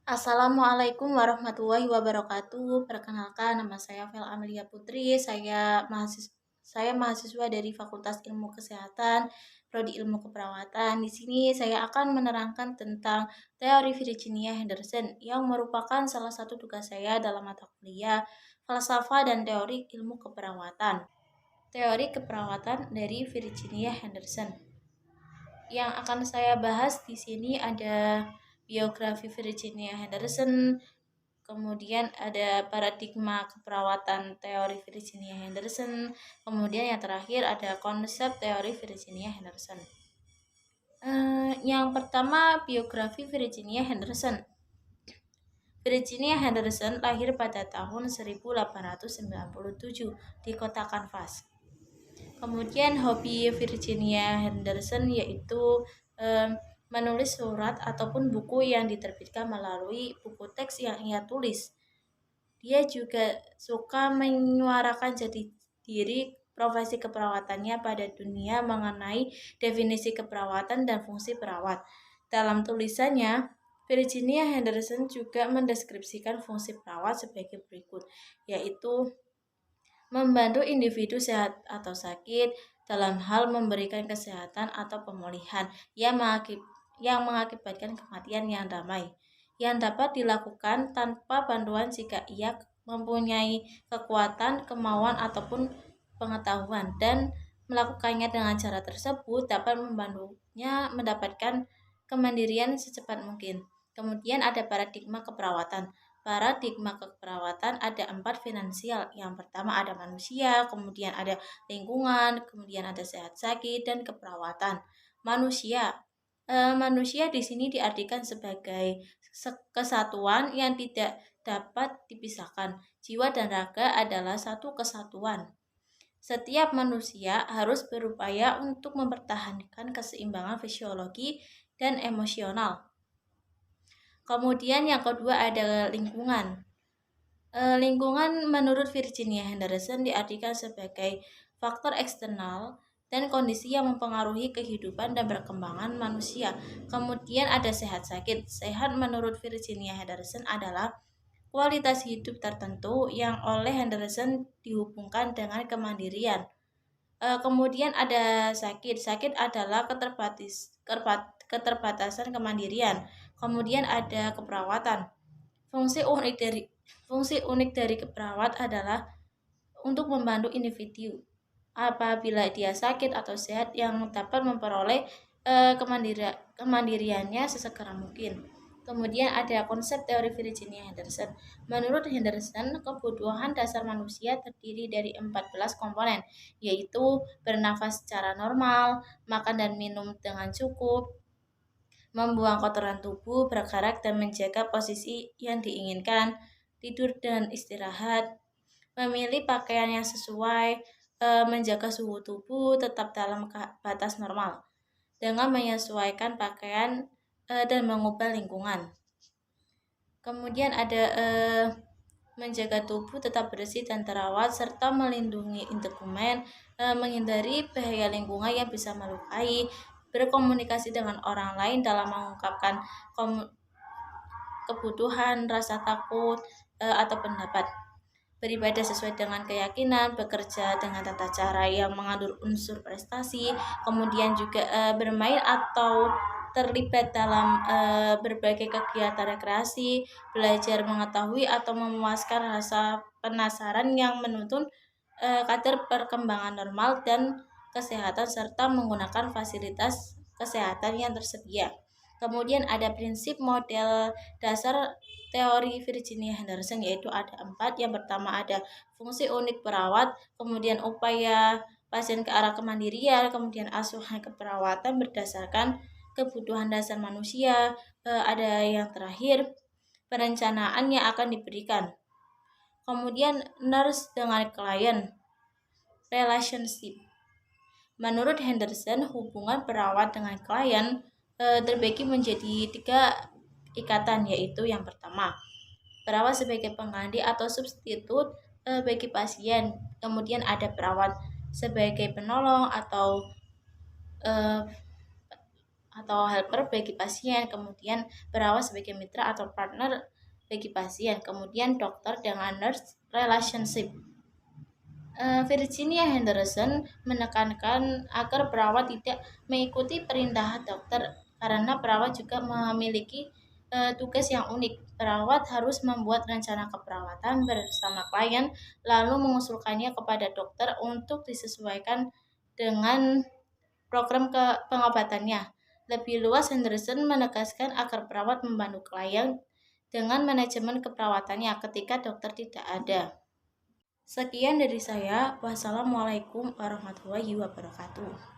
Assalamualaikum warahmatullahi wabarakatuh. Perkenalkan, nama saya Vel Amelia Putri. Saya mahasiswa dari Fakultas Ilmu Kesehatan, Prodi Ilmu Keperawatan. Di sini saya akan menerangkan tentang teori Virginia Henderson yang merupakan salah satu tugas saya dalam mata kuliah Falsafah dan Teori Ilmu Keperawatan. Teori keperawatan dari Virginia Henderson. Yang akan saya bahas di sini ada biografi Virginia Henderson, kemudian ada paradigma keperawatan teori Virginia Henderson, kemudian yang terakhir ada konsep teori Virginia Henderson. Yang pertama, biografi Virginia Henderson. Virginia Henderson lahir pada tahun 1897 di kota Kansas. Kemudian hobi Virginia Henderson yaitu menulis surat ataupun buku yang diterbitkan melalui buku teks yang ia tulis. Dia juga suka menyuarakan jati diri profesi keperawatannya pada dunia mengenai definisi keperawatan dan fungsi perawat. Dalam tulisannya, Virginia Henderson juga mendeskripsikan fungsi perawat sebagai berikut, yaitu membantu individu sehat atau sakit dalam hal memberikan kesehatan atau pemulihan yang mengakibatkan kematian yang damai, yang dapat dilakukan tanpa bantuan jika ia mempunyai kekuatan, kemauan, ataupun pengetahuan, dan melakukannya dengan cara tersebut dapat membantunya mendapatkan kemandirian secepat mungkin. Kemudian ada paradigma keperawatan. Paradigma keperawatan ada 4 finansial. Yang pertama ada manusia, kemudian ada lingkungan, kemudian ada sehat sakit, dan keperawatan. Manusia di sini diartikan sebagai kesatuan yang tidak dapat dipisahkan. Jiwa dan raga adalah satu kesatuan. Setiap manusia harus berupaya untuk mempertahankan keseimbangan fisiologi dan emosional. Kemudian yang kedua ada lingkungan. Lingkungan menurut Virginia Henderson diartikan sebagai faktor eksternal dan kondisi yang mempengaruhi kehidupan dan perkembangan manusia. Kemudian ada sehat sakit. Sehat menurut Virginia Henderson adalah kualitas hidup tertentu yang oleh Henderson dihubungkan dengan kemandirian. Kemudian ada sakit. Sakit adalah keterbatasan kemandirian. Kemudian ada keperawatan. Fungsi unik dari keperawat adalah untuk membantu individu apabila dia sakit atau sehat yang dapat memperoleh kemandiriannya sesegera mungkin. Kemudian ada konsep teori Virginia Henderson. Menurut Henderson, kebutuhan dasar manusia terdiri dari 14 komponen, yaitu bernafas secara normal, makan dan minum dengan cukup, membuang kotoran tubuh, bergerak dan menjaga posisi yang diinginkan, tidur dan istirahat, memilih pakaian yang sesuai, menjaga suhu tubuh tetap dalam batas normal, dengan menyesuaikan pakaian dan mengubah lingkungan. Kemudian ada menjaga tubuh tetap bersih dan terawat, serta melindungi integumen, menghindari bahaya lingkungan yang bisa melukai, berkomunikasi dengan orang lain dalam mengungkapkan kebutuhan, rasa takut, atau pendapat, beribadah sesuai dengan keyakinan, bekerja dengan tata cara yang mengandung unsur prestasi, kemudian juga bermain atau terlibat dalam berbagai kegiatan rekreasi, belajar mengetahui atau memuaskan rasa penasaran yang menuntun kadar perkembangan normal dan kesehatan serta menggunakan fasilitas kesehatan yang tersedia. Kemudian ada prinsip model dasar teori Virginia Henderson yaitu ada 4. Yang pertama ada fungsi unik perawat, kemudian upaya pasien ke arah kemandirian, kemudian asuhan keperawatan berdasarkan kebutuhan dasar manusia, ada yang terakhir perencanaan yang akan diberikan. Kemudian nurse dengan klien, relationship. Menurut Henderson, hubungan perawat dengan klien terbagi menjadi 3 ikatan, yaitu yang pertama, perawat sebagai pengganti atau substitut bagi pasien. Kemudian ada perawat sebagai penolong atau atau helper bagi pasien, kemudian perawat sebagai mitra atau partner bagi pasien, kemudian dokter dengan nurse relationship. Virginia Henderson menekankan agar perawat tidak mengikuti perintah dokter karena perawat juga memiliki tugas yang unik. Perawat harus membuat rencana keperawatan bersama klien, lalu mengusulkannya kepada dokter untuk disesuaikan dengan program pengobatannya. Lebih luas, Henderson menegaskan agar perawat membantu klien dengan manajemen keperawatannya ketika dokter tidak ada. Sekian dari saya. Wassalamualaikum warahmatullahi wabarakatuh.